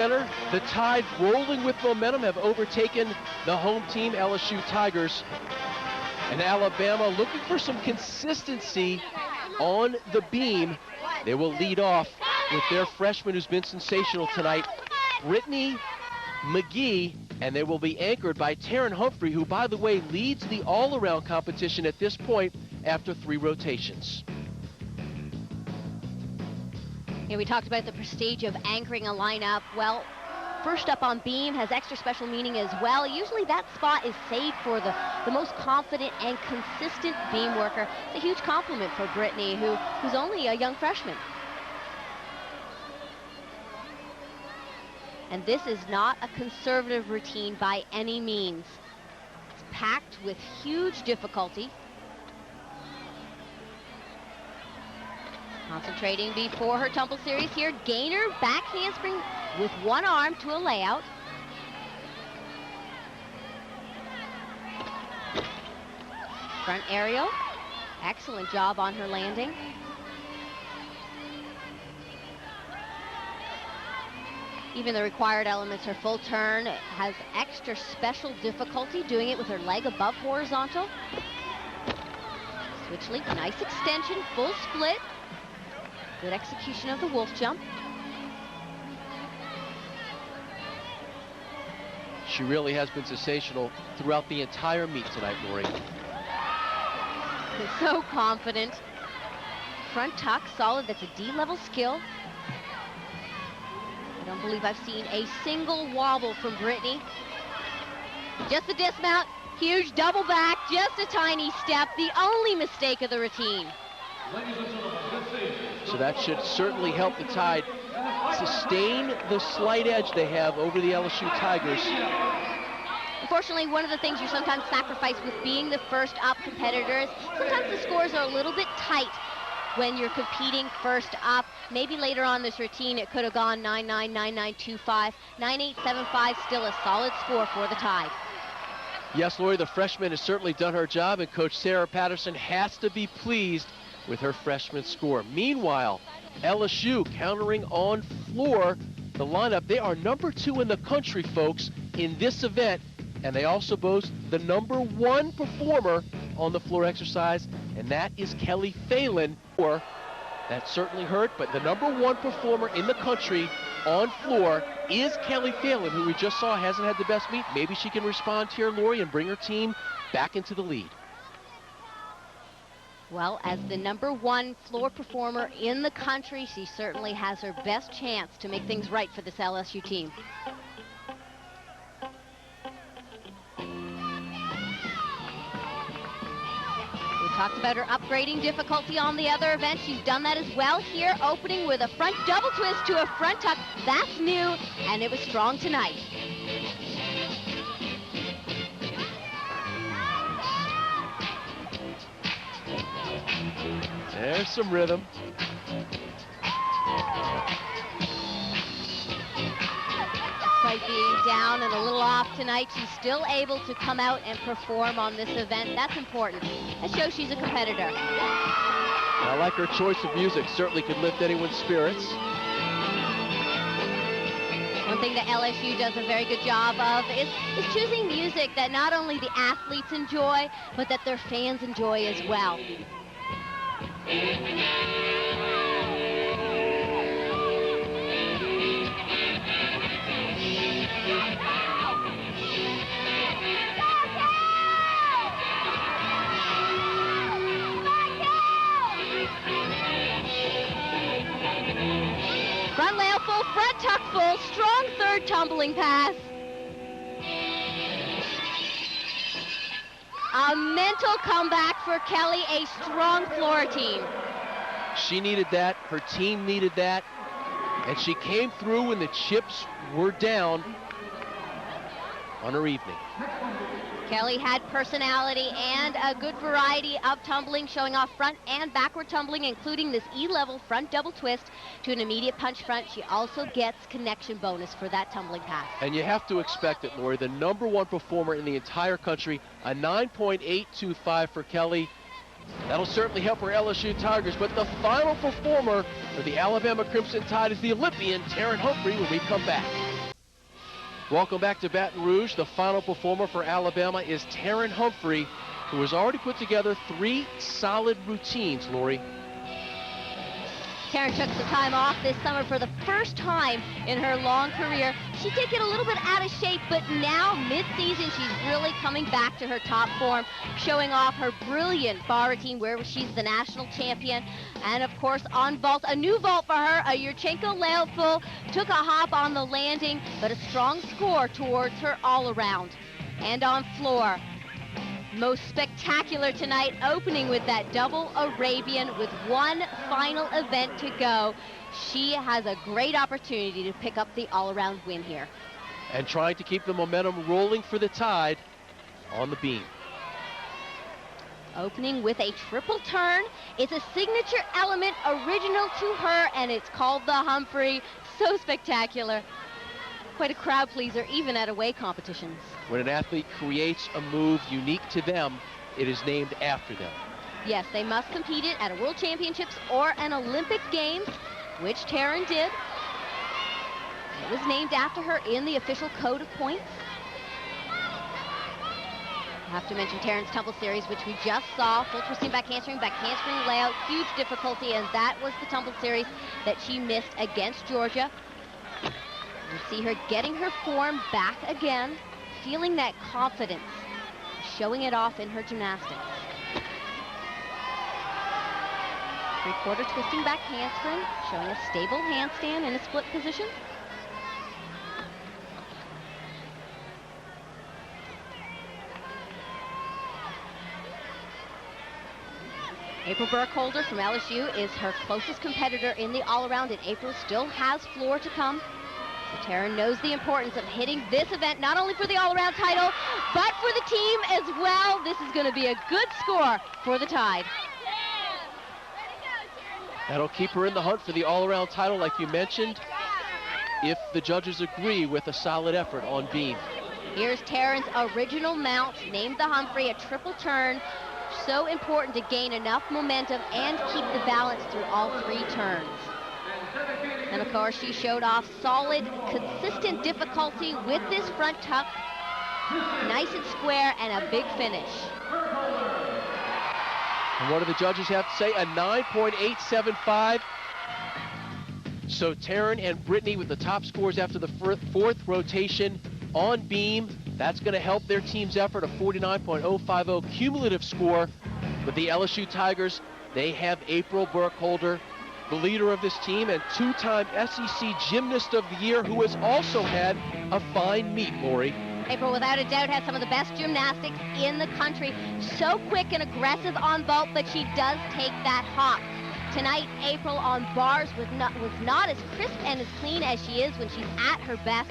The Tide, rolling with momentum, have overtaken the home team, LSU Tigers. And Alabama looking for some consistency on the beam. They will lead off with their freshman who's been sensational tonight, Brittany, Magee, and they will be anchored by Terin Humphrey, who, by the way, leads the all-around competition at this point after 3 rotations. Yeah, we talked about the prestige of anchoring a lineup. Well, first up on beam has extra special meaning as well. Usually that spot is saved for the most confident and consistent beam worker. It's a huge compliment for Brittany, who's only a young freshman. And this is not a conservative routine by any means. It's packed with huge difficulty. Concentrating before her tumble series here. Gainer, back handspring with one arm to a layout. Front aerial. Excellent job on her landing. Even the required elements, her full turn has extra special difficulty doing it with her leg above horizontal. Switch link, nice extension, full split. Good execution of the wolf jump. She really has been sensational throughout the entire meet tonight, Lori. So confident. Front tuck, solid, that's a D-level skill. I don't believe I've seen a single wobble from Brittany. Just the dismount, huge double back, just a tiny step, the only mistake of the routine. So that should certainly help the Tide sustain the slight edge they have over the LSU Tigers. Unfortunately, one of the things you sometimes sacrifice with being the first up competitor is sometimes the scores are a little bit tight when you're competing first up. Maybe later on this routine it could have gone 9-9, 9-9, 2-5, 9-8, 7-5, still a solid score for the Tide. Yes, Lori, the freshman has certainly done her job, and Coach Sarah Patterson has to be pleased with her freshman score. Meanwhile, LSU countering on floor. The lineup, they are number 2 in the country, folks, in this event, and they also boast the number 1 performer on the floor exercise, and that is Kelly Phelan. That certainly hurt, but the number 1 performer in the country on floor is Kelly Phelan, who we just saw hasn't had the best meet. Maybe she can respond here, Lori, and bring her team back into the lead. Well, as the number 1 floor performer in the country, she certainly has her best chance to make things right for this LSU team. We talked about her upgrading difficulty on the other event. She's done that as well here, opening with a front double twist to a front tuck. That's new, and it was strong tonight. There's some rhythm. Despite being down and a little off tonight, she's still able to come out and perform on this event. That's important. That shows she's a competitor. I like her choice of music. Certainly could lift anyone's spirits. One thing that LSU does a very good job of is choosing music that not only the athletes enjoy, but that their fans enjoy as well. Front layout full, front tuck full, strong third tumbling pass. A mental comeback for Kelly, a strong floor team. She needed that, her team needed that, and she came through when the chips were down on her evening. Kelly had personality and a good variety of tumbling, showing off front and backward tumbling, including this E-level front double twist to an immediate punch front. She also gets connection bonus for that tumbling pass. And you have to expect it, Lori. The number 1 performer in the entire country, a 9.825 for Kelly. That'll certainly help her LSU Tigers, but the final performer for the Alabama Crimson Tide is the Olympian Terin Humphrey when we come back. Welcome back to Baton Rouge. The final performer for Alabama is Terin Humphrey, who has already put together 3 solid routines, Lori. Terin took some time off this summer for the first time in her long career. She did get a little bit out of shape, but now mid-season she's really coming back to her top form, showing off her brilliant bar routine where she's the national champion. And of course on vault, a new vault for her, a Yurchenko layout full, took a hop on the landing, but a strong score towards her all around. And on floor, most spectacular tonight, opening with that double Arabian with one final event to go. She has a great opportunity to pick up the all-around win here. And trying to keep the momentum rolling for the Tide on the beam. Opening with a triple turn. It's a signature element original to her, and it's called the Humphrey. So spectacular. Quite a crowd pleaser, even at away competitions. When an athlete creates a move unique to them, it is named after them. Yes, they must compete it at a World Championships or an Olympic Games, which Terin did. It was named after her in the official code of points. I have to mention Terin's tumble series, which we just saw. Full twisting back handspring layout, huge difficulty, and that was the tumble series that she missed against Georgia. You see her getting her form back again, feeling that confidence, showing it off in her gymnastics. 3/4 twisting back handspring, showing a stable handstand in a split position. April Burkholder from LSU is her closest competitor in the all-around, and April still has floor to come. So Terin knows the importance of hitting this event, not only for the all-around title, but for the team as well. This is going to be a good score for the Tide. That'll keep her in the hunt for the all-around title, like you mentioned, if the judges agree with a solid effort on beam. Here's Terin's original mount, named the Humphrey, a triple turn. So important to gain enough momentum and keep the balance through all 3 turns. And of course, she showed off solid, consistent difficulty with this front tuck. Nice and square and a big finish. And what do the judges have to say? A 9.875. So Terin and Brittany with the top scores after the 4th rotation on beam. That's going to help their team's effort, a 49.050 cumulative score. But the LSU Tigers, they have April Burkholder, the leader of this team and 2-time SEC Gymnast of the Year, who has also had a fine meet, Lori. April, without a doubt, has some of the best gymnastics in the country. So quick and aggressive on vault, but she does take that hop. Tonight, April on bars was not as crisp and as clean as she is when she's at her best.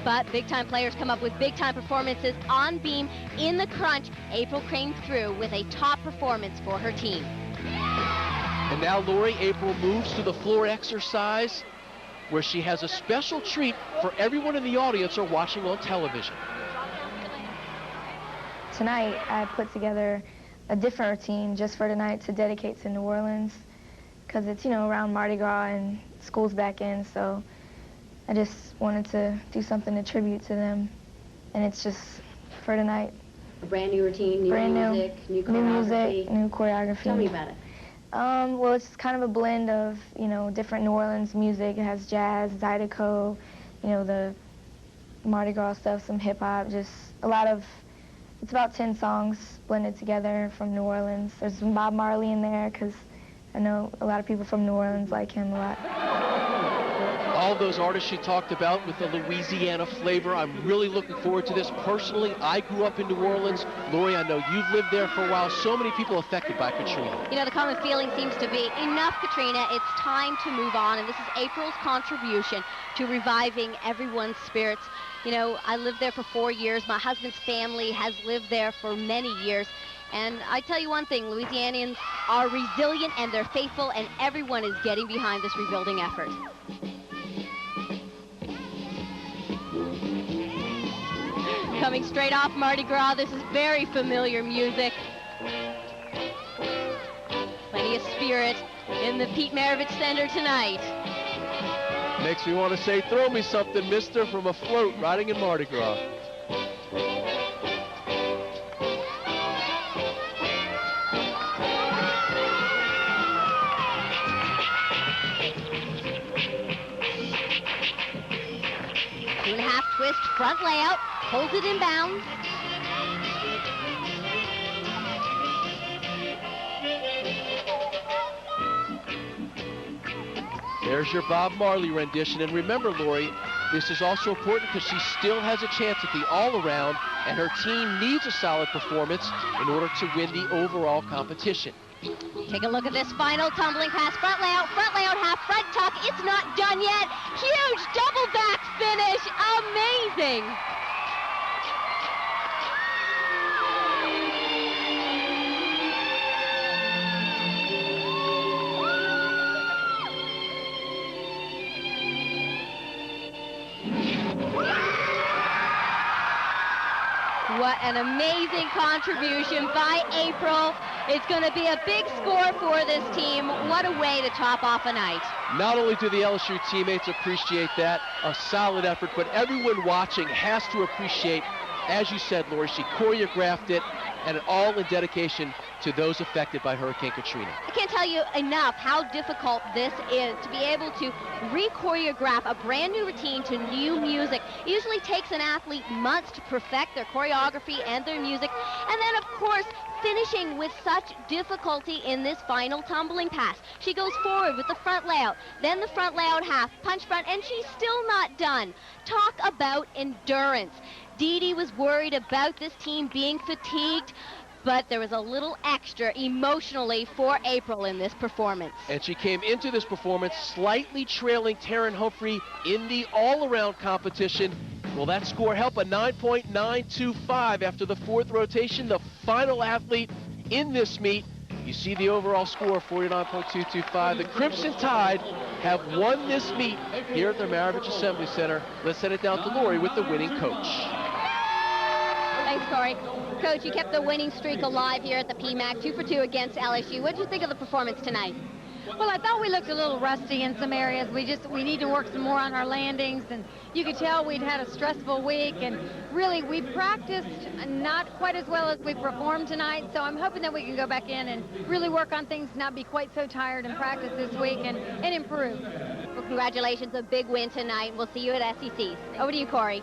But big-time players come up with big-time performances on beam in the crunch. April came through with a top performance for her team. And now, Lori, April moves to the floor exercise, where she has a special treat for everyone in the audience or watching on television. Tonight, I put together a different routine just for tonight to dedicate to New Orleans, because it's, around Mardi Gras and school's back in, so I just wanted to do something to tribute to them, and it's just for tonight. A brand new routine, new music, new choreography. Tell me about it. Well, it's kind of a blend of, different New Orleans music. It has jazz, Zydeco, the Mardi Gras stuff, some hip-hop, just a lot of, it's about 10 songs blended together from New Orleans. There's some Bob Marley in there, because I know a lot of people from New Orleans like him a lot. All those artists she talked about with the Louisiana flavor. I'm really looking forward to this. Personally, I grew up in New Orleans. Lori, I know you've lived there for a while. So many people affected by Katrina. The common feeling seems to be, enough, Katrina. It's time to move on. And this is April's contribution to reviving everyone's spirits. I lived there for 4 years. My husband's family has lived there for many years. And I tell you one thing, Louisianians are resilient and they're faithful, and everyone is getting behind this rebuilding effort. Coming straight off Mardi Gras, this is very familiar music. Plenty of spirit in the Pete Maravich Center tonight. Makes me want to say, throw me something, mister, from a float riding in Mardi Gras. Twist, front layout, holds it in bounds. There's your Bob Marley rendition. And remember, Lori, this is also important because she still has a chance at the all-around, and her team needs a solid performance in order to win the overall competition. Take a look at this final tumbling pass. Front layout, half, front tuck. It's not done yet. Huge double back finish. Amazing. What an amazing contribution by April. It's going to be a big score for this team. What a way to top off a night. Not only do the LSU teammates appreciate that, a solid effort, but everyone watching has to appreciate, as you said, Lori, she choreographed it, and all in dedication to those affected by Hurricane Katrina. I can't tell you enough how difficult this is to be able to re-choreograph a brand new routine to new music. It usually takes an athlete months to perfect their choreography and their music, and then of course finishing with such difficulty in this final tumbling pass. She goes forward with the front layout, then the front layout half, punch front, and she's still not done. Talk about endurance. Dee Dee was worried about this team being fatigued, but there was a little extra emotionally for April in this performance. And she came into this performance slightly trailing Terin Humphrey in the all-around competition. Will that score help? A 9.925 after the fourth rotation, the final athlete in this meet. You see the overall score, 49.225. The Crimson Tide have won this meet here at the Maravich Assembly Center. Let's send it down to Lori with the winning coach. Thanks, Corey. Coach, you kept the winning streak alive here at the PMAC, 2 for 2 against LSU. What did you think of the performance tonight? Well, I thought we looked a little rusty in some areas. We need to work some more on our landings, and you could tell we'd had a stressful week, and really we practiced not quite as well as we performed tonight, so I'm hoping that we can go back in and really work on things, not be quite so tired in practice this week, and improve. Well, congratulations, a big win tonight. We'll see you at SECs. Over to you, Corey.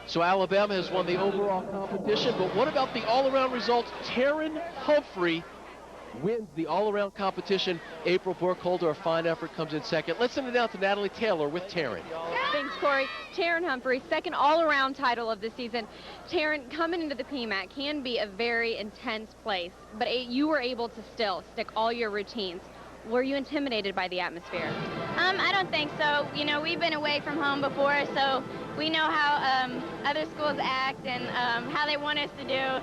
So Alabama has won the overall competition, but what about the all-around results? Terin Humphrey wins the all-around competition. April Burkholder, a fine effort, comes in second. Let's send it down to Natalie Taylor with Terin. Thanks, Corey. Terin Humphrey, second all-around title of the season. Terin, coming into the PMAC can be a very intense place, but you were able to still stick all your routines. Were you intimidated by the atmosphere? I don't think so. You know, we've been away from home before, so we know how other schools act and how they want us to do.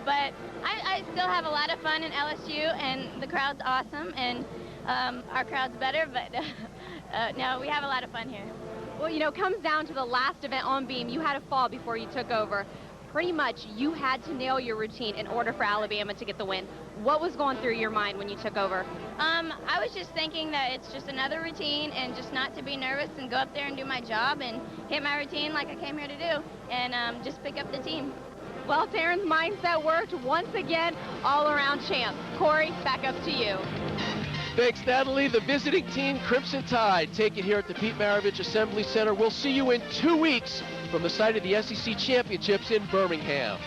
But I still have a lot of fun in LSU, and the crowd's awesome, and our crowd's better, but no, we have a lot of fun here. Well, you know, it comes down to the last event on beam. You had a fall before you took over. Pretty much you had to nail your routine in order for Alabama to get the win. What was going through your mind when you took over? I was just thinking that it's just another routine, and just not to be nervous and go up there and do my job and hit my routine like I came here to do, and just pick up the team. Well, Terin's mindset worked once again, all-around champ. Corey, back up to you. Thanks, Natalie. The visiting team, Crimson Tide, take it here at the Pete Maravich Assembly Center. We'll see you in 2 weeks from the site of the SEC Championships in Birmingham.